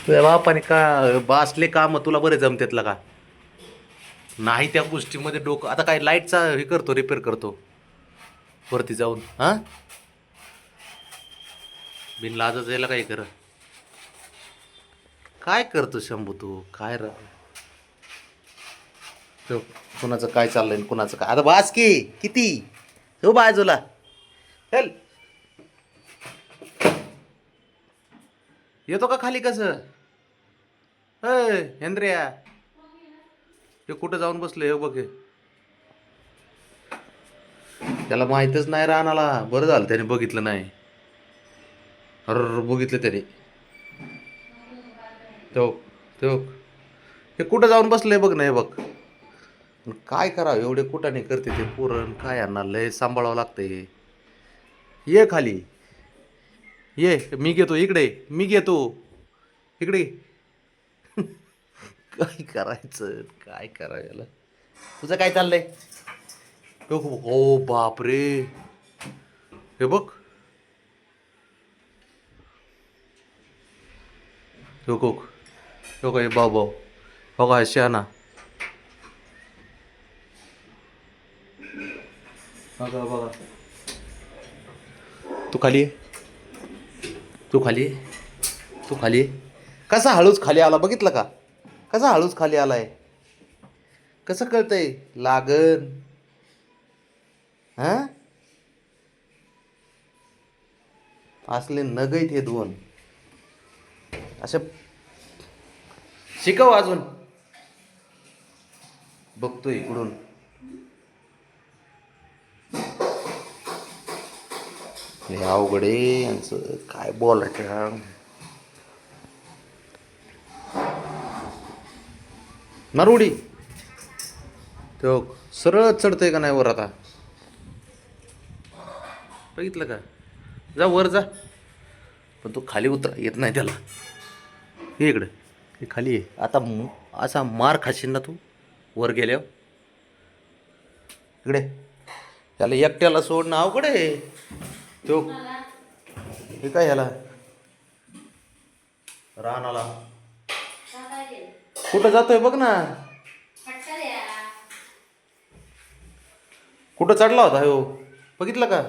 तुझ्या बापाने का बासले काम तुला बरे जमतेतला का नाही त्या गोष्टीमध्ये डोकं आता काय लाईटचा हे करतो रिपेअर करतो वरती जाऊन हा बिन लाजच यायला काय कर काय करतो शंभू तू काय तो कुणाचं काय चाललंय कुणाचं काय आता बास की किती हो बाजूला चल येतो का खाली कसं अय हेंद्रिया हे कुठं जाऊन बसले हे बघ हे. त्याला माहीतच नाही रानाला बरं झालं त्याने बघितलं नाही अर बघितलं त्याने तो तो हे कुठं जाऊन बसलंय बघ ना हे बघ काय करावं एवढे कुठाने करते ते पुरण काय यांना लय सांभाळावं लागतंय ये खाली ये मी घेतो इकडे मी घेतो इकडे काय करायचं काय करावं याला तुझं काय चाललंय ओ बाप रे हे बघ हो कोक हो काय भाऊ भाऊ हो काय शहाणा बघा बघा तू खाली ये तू खाली ये तू खाली ये कसा हळूच खाली आला बघितलं का कसा हळूच खाली आलाय कसं कळतंय लागन हा असले नगैत हे दोन असे शिकव अजून बघतोय इकडून हे अवघड आहे यांचं काय बोलायचं नरुडी तो सरळ चढतंय का नाही वर आता बघितलं का जा वर जा पण तो खाली उतर येत नाही त्याला हे इकडं हे खाली आहे आता असा मार खाशील ना तू वर गेल्यावर इकडे त्याला एकट्याला सोडणं अवघड आहे तो हे काय ह्याला रानाला कुठं जातोय बघ ना कुठं चढला होता हो बघितलं का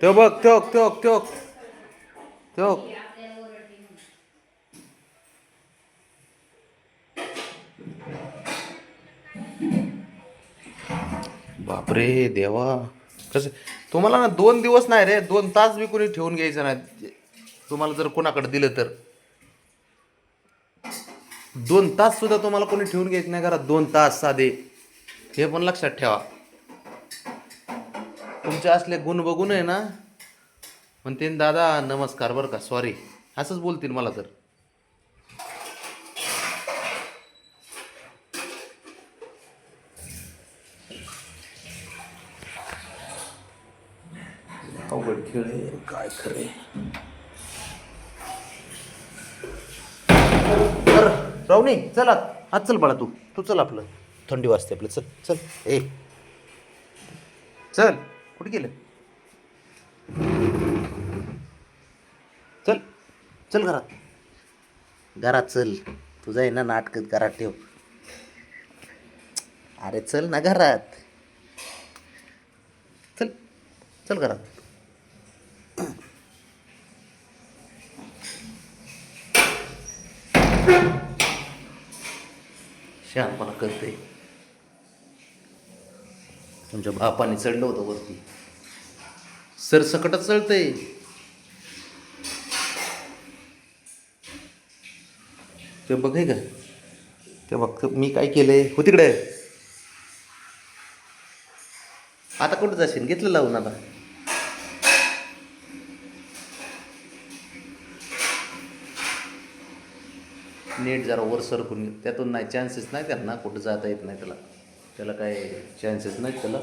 तो बघ तो तो तो तो बापरे देवा कसं तुम्हाला ना 2 दिवस नाही रे 2 तास बी कोणी ठेवून घ्यायचं नाही तुम्हाला जर कोणाकडे दिलं तर 2 तास सुद्धा तुम्हाला कोणी ठेवून घ्यायचं नाही घरात 2 तास साधे हे पण लक्षात ठेवा तुमचे असले गुण बघून आहे ना म्हणते दादा नमस्कार बरं का सॉरी असंच बोलतील मला तर अवघड खेळ आहे काय खरे रावणी चल आज चल बाळा तू तू चल आपलं थंडी वाजते आपलं चल चल ए चल कुठे गेलं चल चल घरात चल तुझं आहे ना नाटक घरात ठेव अरे चल ना घरात चल चल घरात शहाणपणा करते तुमच्या बापाने चढलं होतं वरती सरसकटच चढतंय ते बघ का ते बघ मी काय केलंय हो तिकडे आता कुठं जाशील घेतलं लावून आता नीट जरा वर सरकून त्यातून नाही चान्सेस नाही त्यांना कुठं जाता येत नाही त्याला काय चान्सेस नाहीत त्याला